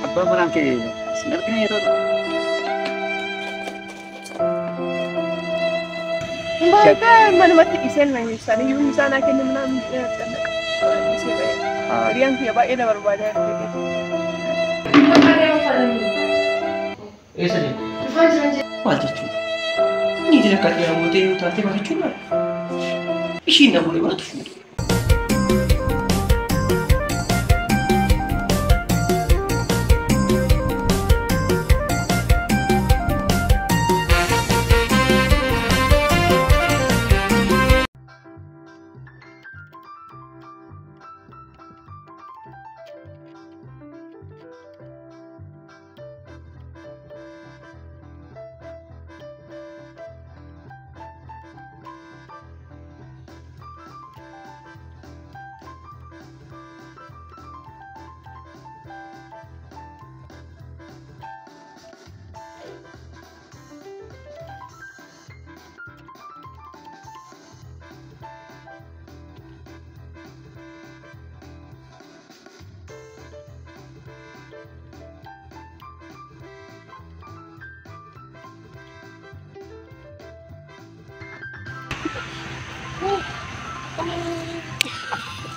Abba muraan kee sin argina yeroo Baga manumatti dhiiseen na ibsan iyyuu misaanaa kennu minaan Hiriyan kiyya baay'ee na barbaadaa ture. Eessa deemu? Maal jechuudha? Inni jira akka dhiyaa mootee yoo taate barachuudha. Ishiin na fuudhee maaltu fuudhe?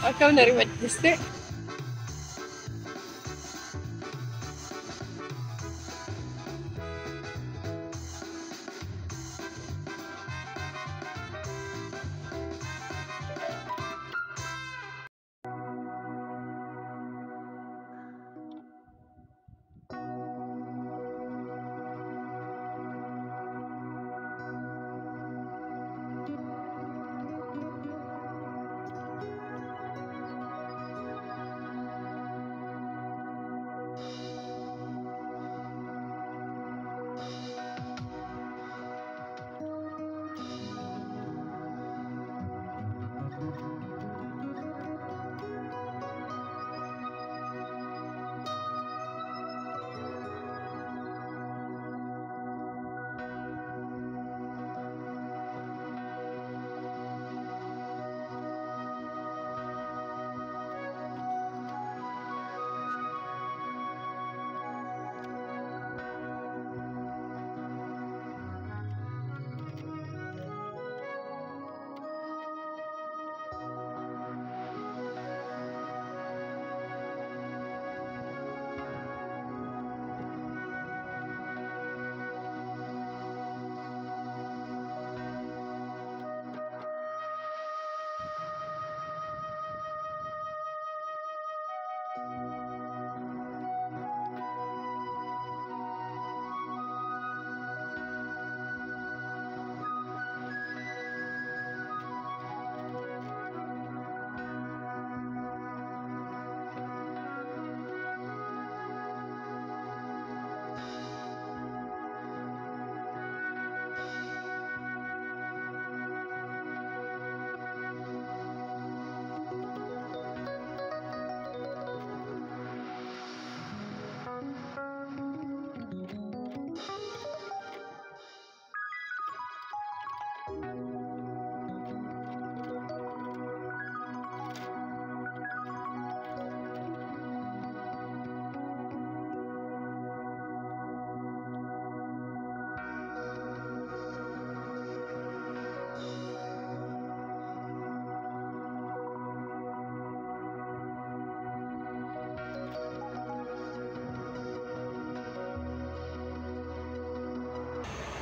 Akkam na rifachiiste.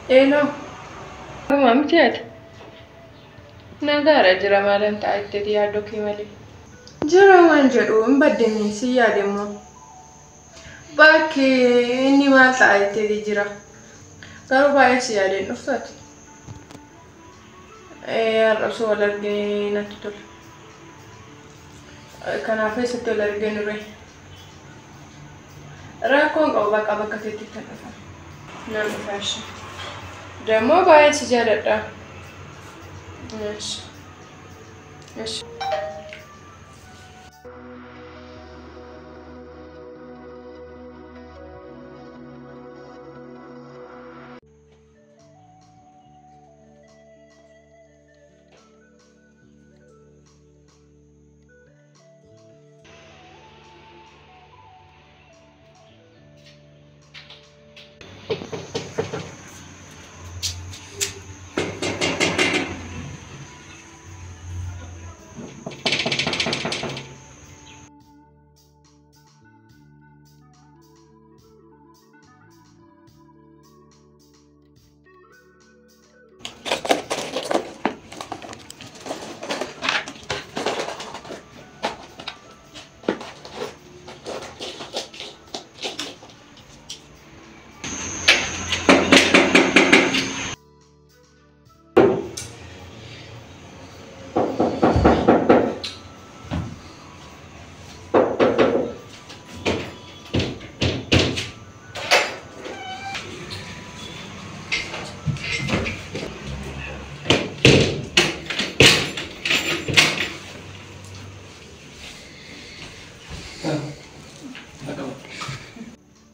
No. Mam tiet. Nagara jira malan ta'atte yaaddo kee malee. Jira waan jedhu hin baddanii si yaademmoo. Bakki inni maal ta'atte jira. Garuu baay'ee si yaadeen dhuftaati. Har'asuu wal argee natti tola. Kanaaf eessatti wal argee nurre. Rakkoon qabu bakka keetti kan dhufa. Nama faashin. Demo baay'ee si jaaladha. Yes.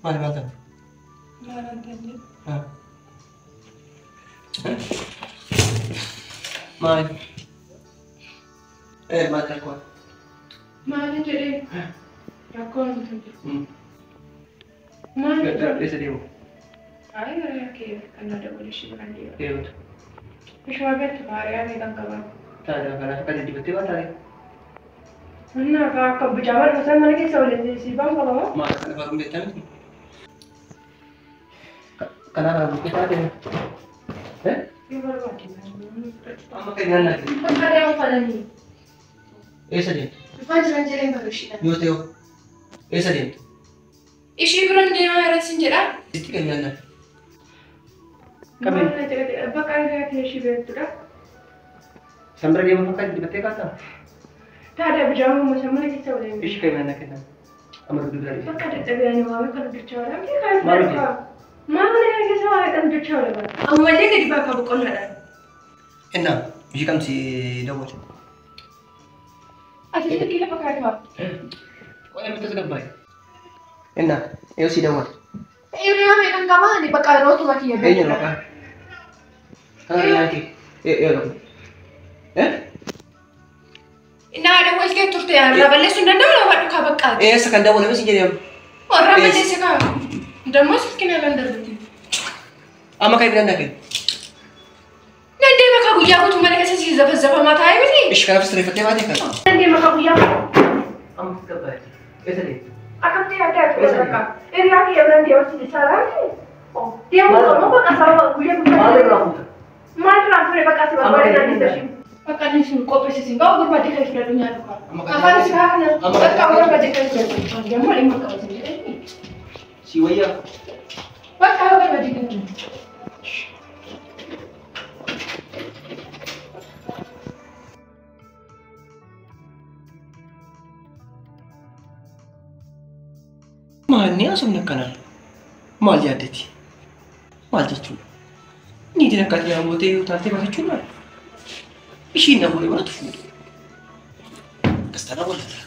Maal maal ta'u? Maal anteenye? Maal? Maal rakkoon? Maal jedhee? Rakkoon nuti jiru. Maal jedhee? Eessa deemu? Ayi gara kee kan ada boleh sih bukan dia. Deemtu. Bishaan beektu baay'ee miidhaan qaba. Tajaajila kanaaf kan dibattee waan taa'e. Mana akka bijaama dhusan mana keessa waliin siibaan qaba moo? Maal kana baruun beektaa miti? Kanaaf bukkee taatee. Yoo barbaade. Amma kan nyaanna. Bakka deemu falanii. Eessa deemtu? Dhufaa jiran jedheen barreessina. Yoo ta'u eessa deemtu? Ishii biroon deemaa jira sin jedhaa? Itti kan nyaanna. Maal jedhee bakka irraa ishii beektudha. Sambira deemu fakkaatti dibattee kaataa? Taada bijaama uummata mana keessa waliin. Ishii kan nyaanna kennan. Amma duduu dura deemu. Bakka dadhabee waamee kan hojjechaa oolan. Maal hojjechaa? Maal keessa waamee kan hojjechaa oolan. Ammallee gadi bakka boqonnaadhaan. Innaa biyyi kamsi daawwatu. Ati sitti lafa kaatama. Qo'ee mitas gabbaa'e. Innaa yoo si daawwatu. Hiriyaa meeqan qabaa? Ani bakka rootuma kiyya beeku. Eenyu maqaa? Nyaati. Yoo Naa dawwaltee turte irraa balleessuu hin danda'u lafa dhukaa baqqaati. eessa kan daawwalame si jedhamu? Warraa balleesse kaa. Dammoo silkina kan darbuti. Amma kan bilan dhaaqe. Dandee bakka guyyaa guutuu mana keessa si zafazzafamaa taa'ee miti. Ishi kanaaf sirreeffattee baatee kan. Dandee bakka guyyaa. Amma gabbaa'e. Eessa deemtu? Akkamtii adda adda bakka. Hiriyaa kiyya biran deematti isaadhaati. Deemuu qabu bakka sababa guyyaa guutuu. Maal irraa fuuta? Maal irraa fuudhee bakka si barbaade naannoo ishee. Bakka inni sun qopheessisin gahu barbaade kan fudhadhu nyaatu qaba. Afaan si haa kana bakka barbaade kan fudhadhu. Deemuu dhimma qabatin jedhanii. Si wayyaa. Bakka barbaade kan fudhadhu. Maanni asumna kanaan maal yaaddati? Maal jechuudha? Niitiin akkaataa yaamotee yoo taatee baafachuun maal? Ishiin na fuudhee baratu fuudhu. Akkas taanaa wal taatee.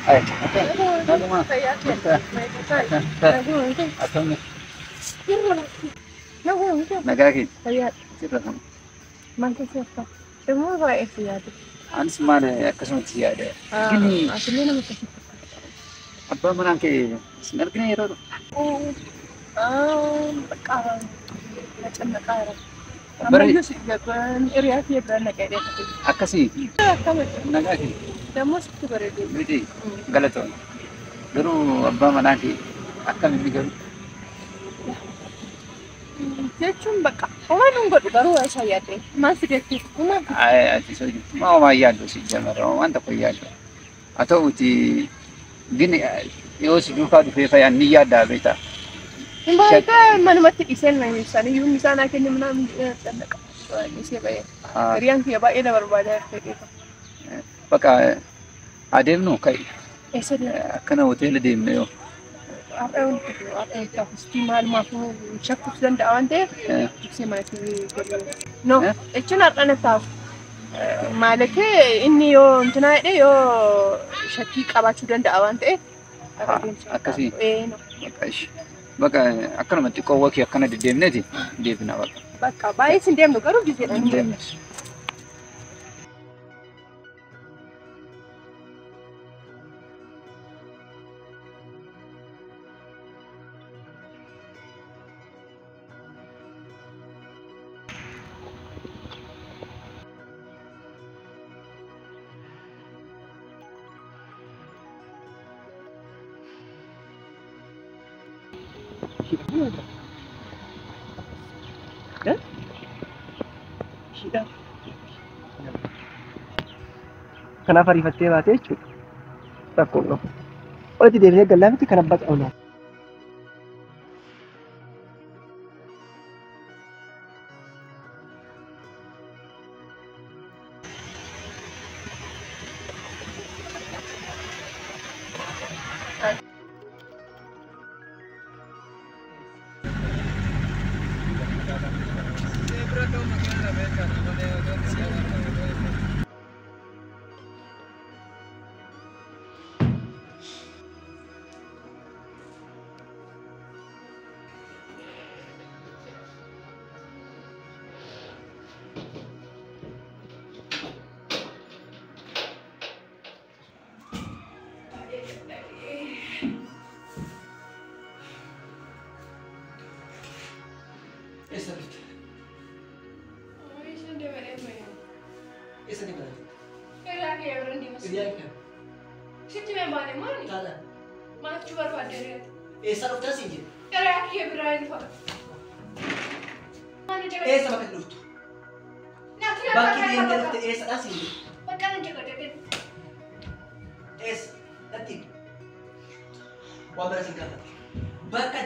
Ay, naguma. Atau nagaki. Sirra kan. Mantu siapa? Semua baik sih ada. Anis mana akasum tiada. Gini. Aslinya nama siapa? Apa merangkai? Senar kini itu. Sekarang macam sekarang. Beri. Ramai sih jagoan area dia berani kayak dia. Akasi. Kamu Nagaki. demo sih berani. Bidi. Galato. Dulu abba merangkai. Akam ini garu. Jechuun bakka homaa nun godhu garuu isa yaadde maal fidetti homaa Ay, ati so mau mayado si jamara. Wanta ko yado. Atau uti gini yo si duka du fefa ya niya da beta. Mbaka manumatti dhiiseen na ibsanii yoo misaan akka inni mana xannaqa. Isee ba'ee. Hiriyaan kiyya baay'ee na barbaadaa ta'e. Baka adeemnu kai Eessa deema? akkana hoteela deemne yoo. Har'a wanti maalumaafuu shakkuus danda'a waan ta'eef ibsee manatti godhu. No, jechuun har'a na taa'u. مالك إني يو أنتنا يو شكي قبض شو دندا أوانت أكسي إيه نو إيش بقى أكنا متى وكي أكنا ديم نتي ديبنا بقى باي سنديم دو كارو جزء ديم Kanaaf ariifattee baatee jechuudha. Rakkoon qabu. Walitti deebisee gallaa miti kan abbaa qabna. Bakka